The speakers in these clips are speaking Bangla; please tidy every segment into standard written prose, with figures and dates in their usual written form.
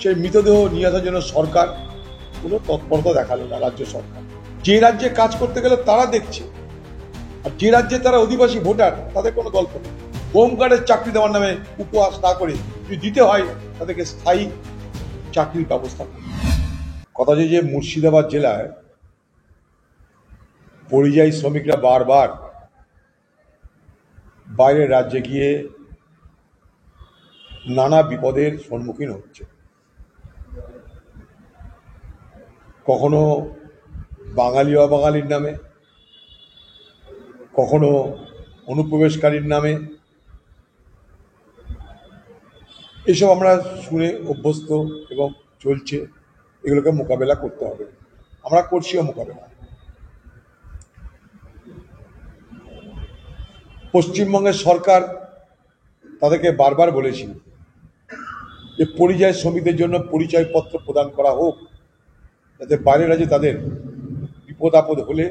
সেই মৃতদেহ নিয়ে আসার জন্য সরকার কোনো তৎপরতা দেখালো না। রাজ্য সরকার যে রাজ্যে কাজ করতে গেলে তারা দেখছে, আর যে রাজ্যে তারা অধিবাসী ভোটার তাদের কোনো গল্প নেই। হোমগার্ডের চাকরি দেওয়ার নামে উপহাস না করে যদি দিতে হয় তাদেরকে স্থায়ী চাকরির ব্যবস্থা করে। কথা যে মুর্শিদাবাদ জেলায় পরিযায়ী শ্রমিকরা বারবার বাইরের রাজ্যে গিয়ে নানা বিপদের সম্মুখীন হচ্ছে। কখনো বাঙালি অবাঙালির নামে, কখনো অনুপ্রবেশকারীর নামে, এসব আমরা শুনে অভ্যস্ত এবং চলছে। এগুলোকে মোকাবেলা করতে হবে, আমরা করছিও মোকাবেলা। পশ্চিমবঙ্গের সরকার তাদেরকে বারবার বলেছি যে পরিযায়ী শ্রমিকদের জন্য পরিচয়পত্র প্রদান করা হোক, যাতে বাইরের রাজ্যে তাদের বিপদ আপদ হলে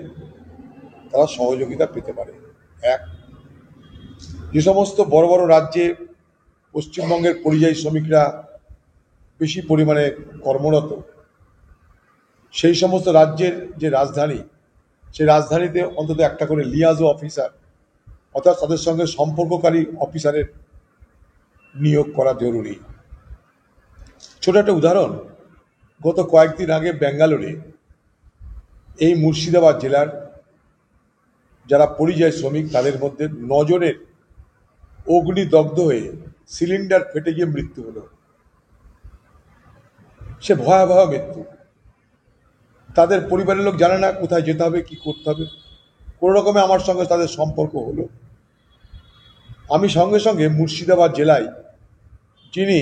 তারা সহযোগিতা পেতে পারে। এক, যে সমস্ত বড় বড় রাজ্যে পশ্চিমবঙ্গের পরিযায়ী শ্রমিকরা বেশি পরিমাণে কর্মরত, সেই সমস্ত রাজ্যের যে রাজধানী, সেই রাজধানীতে অন্তত একটা করে লিয়াজো অফিসার, অর্থাৎ তাদের সঙ্গে সম্পর্ককারী অফিসারের নিয়োগ করা জরুরি। ছোট একটা উদাহরণ, গত কয়েকদিন আগে বেঙ্গালুরে এই মুর্শিদাবাদ জেলার যারা পরিযায়ী শ্রমিক তাদের মধ্যে 9 জনের অগ্নিদগ্ধ হয়ে সিলিন্ডার ফেটে গিয়ে মৃত্যু হলো। সে ভয়াবহ মৃত্যু। তাদের পরিবারের লোক জানে না কোথায় যেতে হবে, কি করতে হবে। কোনো রকমে আমার সঙ্গে তাদের সম্পর্ক হলো। আমি সঙ্গে সঙ্গে মুর্শিদাবাদ জেলায়, যিনি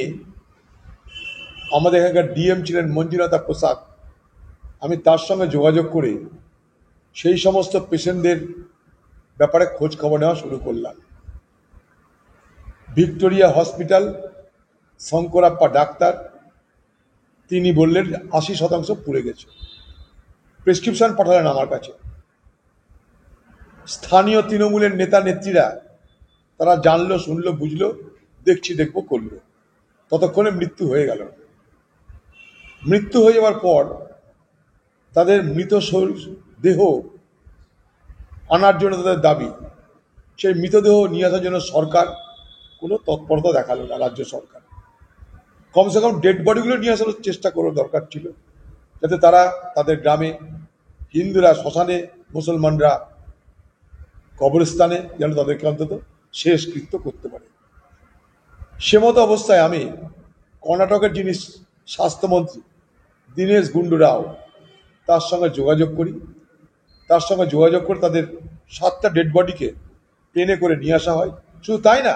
আমাদের এখানকার ডিএম ছিলেন মঞ্জুনাথা প্রসাদ, আমি তার সঙ্গে যোগাযোগ করে সেই সমস্ত পেশেন্টদের ব্যাপারে খোঁজ খবর নেওয়া শুরু করলাম। ভিক্টোরিয়া হসপিটাল শঙ্করাপ্পা ডাক্তার, তিনি বললেন 80% পুড়ে গেছে। প্রেসক্রিপশন পাঠালেন আমার কাছে। স্থানীয় তৃণমূলের নেতা নেত্রীরা তারা জানলো, শুনলো, বুঝলো, দেখছি দেখবো করলো। ততক্ষণে মৃত্যু হয়ে গেল। মৃত্যু হয়ে যাওয়ার পর তাদের মৃত দেহ আনার জন্য তাদের দাবি, সেই মৃতদেহ নিয়ে আসার জন্য সরকার কোনো তৎপরতা দেখালো না। রাজ্য সরকার কমসে কম ডেড বডিগুলো নিয়ে আসার চেষ্টা করার দরকার ছিল, যাতে তারা তাদের গ্রামে, হিন্দুরা শ্মশানে, মুসলমানরা কবরস্থানে যেন তাদেরকে অন্তত শেষকৃত্য করতে পারে। সে মতো অবস্থায় আমি কর্ণাটকের যিনি স্বাস্থ্যমন্ত্রী দীনেশ গুন্ডু রাও, তার সঙ্গে যোগাযোগ করি। তার সঙ্গে যোগাযোগ করে তাদের 7টা ডেড বডিকে ট্রেনে করে নিয়ে আসা হয়। শুধু তাই না,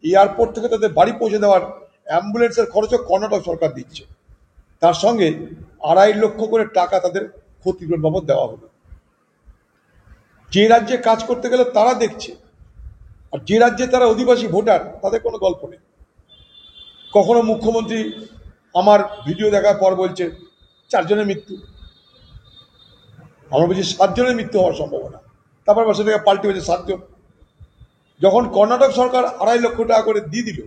এয়ারপোর্ট থেকে তাদের বাড়ি পৌঁছে দেওয়ার অ্যাম্বুলেন্সের খরচও কর্ণাটক সরকার দিচ্ছে। তার সঙ্গে 2.5 লক্ষ করে টাকা তাদের ক্ষতিপূরণ বাবদ দেওয়া হলো। যে রাজ্যে কাজ করতে গেলে তারা দেখছে, আর যে রাজ্যে তারা অধিবাসী ভোটার তাদের কোনো গল্প নেই। কখনো মুখ্যমন্ত্রী আমার ভিডিও দেখার পর বলছে 4 জনের মৃত্যু, আমরা বলছি 7 জনের মৃত্যু হওয়ার সম্ভাবনা। তারপর সেটাকে পাল্টে হয়েছে 7 জন। যখন কর্ণাটক সরকার 2.5 লক্ষ টাকা করে দিয়ে দিল,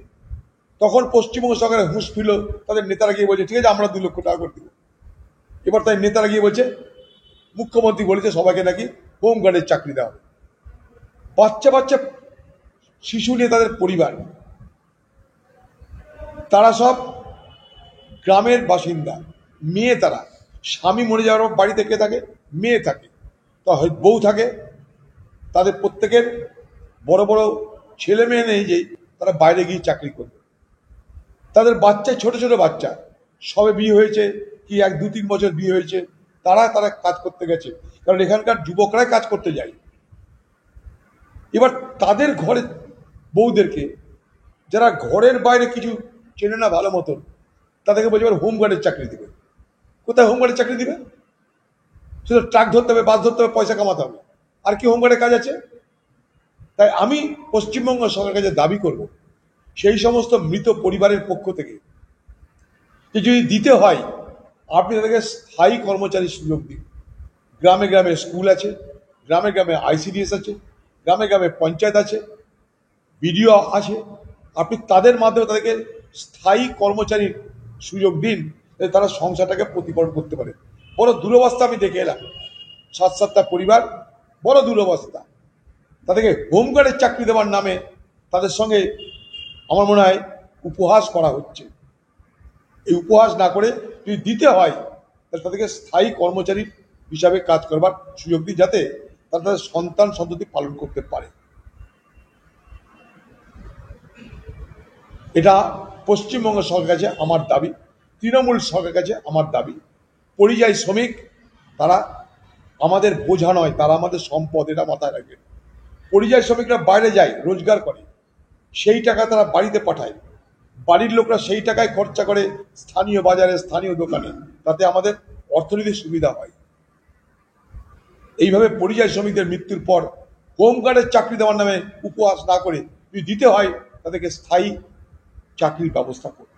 তখন পশ্চিমবঙ্গ সরকারের হুঁশ ফিরল। তাদের নেতারা গিয়ে বলছে ঠিক আছে আমরা 2 লক্ষ টাকা করে দিব। এবার তাই নেতারা গিয়ে বলছে মুখ্যমন্ত্রী বলেছে সবাইকে নাকি হোমগার্ডের চাকরি দেওয়া হবে। বাচ্চা বাচ্চা শিশু নিয়ে তাদের পরিবার, তারা সব গ্রামের বাসিন্দা, মেয়ে। তারা স্বামী মরে যাওয়ার পর বাড়িতে কে থাকে? মেয়ে থাকে, তা হয় বউ থাকে। তাদের প্রত্যেকের বড় বড় ছেলে মেয়ে নেই যে তারা বাইরে গিয়ে চাকরি করবে। তাদের বাচ্চা, ছোট ছোট বাচ্চা, সবে বিয়ে হয়েছে কি 1-2-3 বছর বিয়ে হয়েছে, তারা কাজ করতে গেছে, কারণ এখানকার যুবকরাই কাজ করতে যায়। এবার তাদের ঘরে বউদেরকে, যারা ঘরের বাইরে কিছু চেনে না ভালো মতন, তাদেরকে বলছে এবার হোমগার্ডের চাকরি দিবে। কোথায় হোমগার্ডের চাকরি দিবে? শুধু ট্রাক ধরতে হবে, বাস ধরতে হবে, পয়সা কামাতে হবে, আর কি হোমগার্ডের কাজ আছে? তাই আমি পশ্চিমবঙ্গ সরকারের কাছে দাবি করব, সেই সমস্ত মৃত পরিবারের পক্ষ থেকে যে যদি দিতে হয় আপনি তাদেরকে স্থায়ী কর্মচারীর সুযোগ দিন। গ্রামে গ্রামে স্কুল আছে, গ্রামে গ্রামে ICDS আছে, গ্রামে গ্রামে পঞ্চায়েত আছে, বিডিও আছে। আপনি তাদের মাধ্যমে তাদেরকে স্থায়ী কর্মচারীর সুযোগ দিন, যাতে তারা সংসারটাকে প্রতিপালন করতে পারে। বড় দুরবস্থা আমি দেখে এলাম, 7-7টা পরিবার, বড় দুরবস্থা। তাদেরকে হোমগার্ডের চাকরি দেওয়ার নামে তাদের সঙ্গে আমার মনে হয় উপহাস করা হচ্ছে। এই উপহাস না করে যদি দিতে হয়, তাহলে তাদেরকে স্থায়ী কর্মচারী হিসাবে কাজ করবার সুযোগ দিই, যাতে তারা তাদের সন্তান সন্ততি পালন করতে পারে। এটা পশ্চিমবঙ্গ সরকারের কাছে আমার দাবি, তৃণমূল সরকারের কাছে আমার দাবি। পরিযায়ী শ্রমিক তারা আমাদের বোঝা নয়, তারা আমাদের সম্পদ, এটা মাথায় রাখবে। পরিযায়ী শ্রমিকরা বাইরে যায়, রোজগার করে, সেই টাকা তারা বাড়িতে পাঠায়, বাড়ির লোকরা সেই টাকায় খরচা করে স্থানীয় বাজারে, স্থানীয় দোকানে, তাতে আমাদের অর্থনীতির সুবিধা হয়। এইভাবে পরিযায়ী শ্রমিকদের মৃত্যুর পর হোমগার্ডের চাকরি দেওয়ার নামে উপহাস না করে যদি দিতে হয়, তাদেরকে স্থায়ী চাকরির ব্যবস্থা করুন।